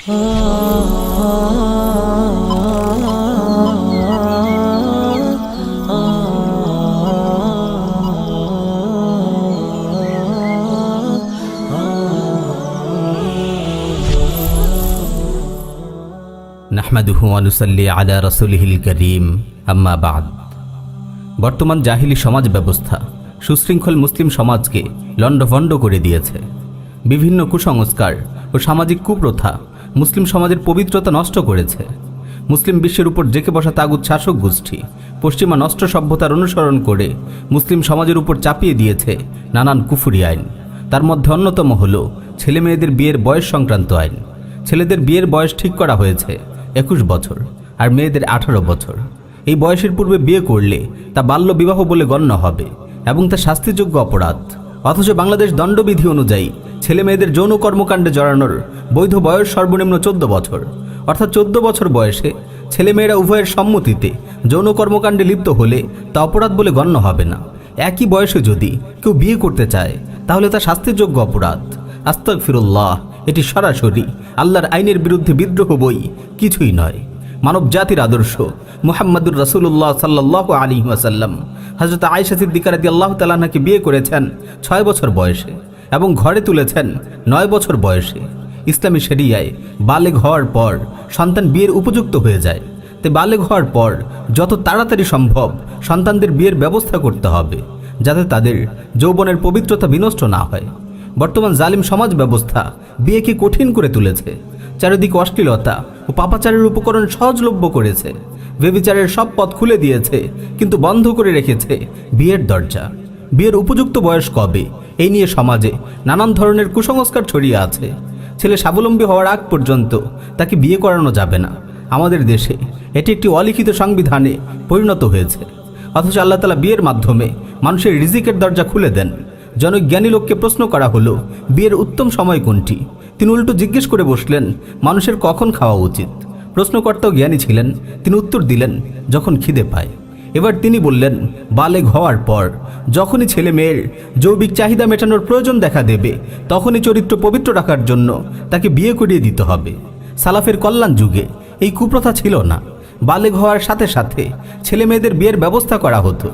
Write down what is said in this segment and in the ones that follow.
নাহমাদুহু ওয়া নুসাল্লি আলা রাসূলিহিল কারীম, আম্মা বা'দ। বর্তমান জাহিলি সমাজ ব্যবস্থা সুশৃঙ্খল মুসলিম সমাজকে লণ্ডভণ্ড করে দিয়েছে। বিভিন্ন কুসংস্কার ও সামাজিক কুপ্রথা মুসলিম সমাজের পবিত্রতা নষ্ট করেছে। মুসলিম বিশ্বের উপর জেঁকে বসা তাগুত শাসক গোষ্ঠী পশ্চিমা নষ্ট সভ্যতার অনুসরণ করে মুসলিম সমাজের উপর চাপিয়ে দিয়েছে নানান কুফরি আইন। তার মধ্যে অন্যতম হল ছেলে মেয়েদের বিয়ের বয়স সংক্রান্ত আইন। ছেলেদের বিয়ের বয়স ঠিক করা হয়েছে 21 বছর আর মেয়েদের 18 বছর। এই বয়সের পূর্বে বিয়ে করলে তা বাল্য বিবাহ বলে গণ্য হবে এবং তা শাস্তিযোগ্য অপরাধ। অথচ বাংলাদেশ দণ্ডবিধি অনুযায়ী ছেলে মেয়েদের যৌন কর্মকাণ্ডে জড়ানোর বৈধ বয়স সর্বনিম্ন 14 বছর। অর্থাৎ 14 বছর বয়সে ছেলেমেয়েরা উভয়ের সম্মতিতে যৌন কর্মকাণ্ডে লিপ্ত হলে তা অপরাধ বলে গণ্য হবে না। একই বয়সে যদি কেউ বিয়ে করতে চায় তাহলে তা শাস্তিযোগ্য অপরাধ। আস্তাগফিরুল্লাহ, এটি সরাসরি আল্লাহর আইনের বিরুদ্ধে বিদ্রোহ বই কিছুই নয়। মানব জাতির আদর্শ মুহাম্মদুর রাসূলুল্লাহ সাল্লাল্লাহু আলাইহি ওয়াসাল্লাম হযরত আয়েশা সিদ্দিকা রাদিয়াল্লাহু তাআলা আনহাকে বিয়ে করেছেন 6 বছর বয়সে এবং ঘরে তুলেছেন 9 বছর বয়সে। ইসলামী শরিয়ায় বালেগ হওয়ার পর সন্তান বিয়ের উপযুক্ত হয়ে যায়। তাই বালেগ হওয়ার পর যত তাড়াতাড়ি সম্ভব সন্তানদের বিয়ের ব্যবস্থা করতে হবে, যাতে তাদের যৌবনের পবিত্রতা বিনষ্ট না হয়। বর্তমান জালিম সমাজ ব্যবস্থা বিয়েকে কঠিন করে তুলেছে। চারিদিকে অশ্লীলতা ও পাপাচারের উপকরণ সহজলভ্য করেছে। ব্যভিচারের সব পথ খুলে দিয়েছে, কিন্তু বন্ধ করে রেখেছে বিয়ের দরজা। বিয়ের উপযুক্ত বয়স কবে, এই নিয়ে সমাজে নানান ধরনের কুসংস্কার ছড়িয়ে আছে। ছেলে স্বাবলম্বী হওয়ার আগ পর্যন্ত তাকে বিয়ে করানো যাবে না। আমাদের দেশে এটি একটি অলিখিত সংবিধানে পরিণত হয়েছে। অথচ আল্লাহ তাআলা বিয়ের মাধ্যমে মানুষের রিজিকের দরজা খুলে দেন। জনক জ্ঞানী লোককে প্রশ্ন করা হলো বিয়ের উত্তম সময় কোনটি। তিনি উল্টো জিজ্ঞেস করে বসলেন মানুষের কখন খাওয়া উচিত। প্রশ্নকর্তাও জ্ঞানী ছিলেন, তিনি উত্তর দিলেন যখন খিদে পায়। এবার তিনি বললেন বালেগ হওয়ার পর, যখনই ছেলে মেয়ের যৌবিক চাহিদা মেটানোর প্রয়োজন দেখা দেবে তখনই চরিত্র পবিত্র রাখার জন্য তাকে বিয়ে করিয়ে দিতে হবে। সালাফের কল্যাণ যুগে এই কুপ্রথা ছিল না। বালেগ হওয়ার সাথে সাথে ছেলে মেয়েদের বিয়ের ব্যবস্থা করা হতো।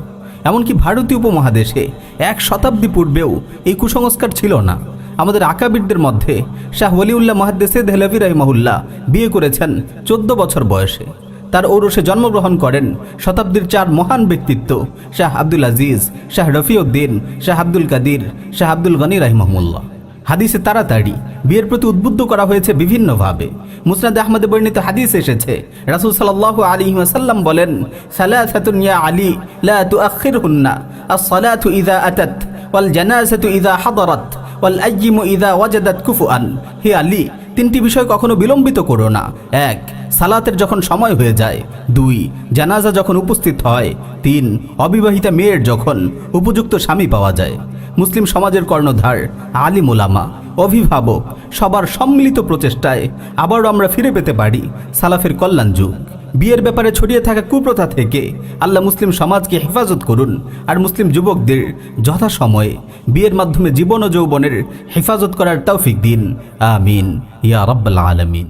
এমনকি ভারতীয় উপমহাদেশে 1 শতাব্দী পূর্বেও এই কুসংস্কার ছিল না। আমাদের আকাবিরদের মধ্যে শাহ ওলিউল্লাহ মুহাদ্দিস দেহলভী রাহিমাহুল্লাহ বিয়ে করেছেন 14 বছর বয়সে। তার ঔরসে জন্মগ্রহণ করেন শতাব্দীর 4 মহান ব্যক্তিত্ব শাহ আব্দুল আজিজ, শাহ রফিউদ্দিন, শাহ আব্দুল কাদির, শাহ আব্দুল গনি রাহিমাহুল্লাহ। হাদিসে তাড়াতাড়ি বিয়ের প্রতি উদ্বুদ্ধ করা হয়েছে বিভিন্নভাবে। মুসনাদ আহমদে বর্ণিত হাদিস এসেছে, রাসূল সাল্লাল্লাহু আলাইহি ওয়াসাল্লাম বলেন সালাসাতুন ইয়া আলী লা তুআখিরহুন্না আস-সালাতু ইযা আতাত ওয়াল জানাজাতু ইযা হাদারাত ওয়াল আইয়িমু ইযা ওয়াজাদাত কুফুআন। হে আলী, 3টি বিষয় কখনো বিলম্বিত করো না। 1, সালাতের যখন সময় হয়ে যায়। 2, জানাজা যখন উপস্থিত হয়। 3, অবিবাহিতা মেয়ের যখন উপযুক্ত স্বামী পাওয়া যায়। মুসলিম সমাজের কর্ণধার আলিম ওলামা, অভিভাবক সবার সম্মিলিত প্রচেষ্টায় আবারও আমরা ফিরে পেতে পারি সালাফের কল্যাণ যুগ। বিয়ের ব্যাপারে ছড়িয়ে থাকা কুপ্রথা থেকে আল্লাহ মুসলিম সমাজকে হেফাজত করুন আর মুসলিম যুবকদের যথাসময়ে বিয়ের মাধ্যমে জীবন ও যৌবনের হেফাজত করার তৌফিক দিন। আমিন ইয়া রাব্বাল আলামিন।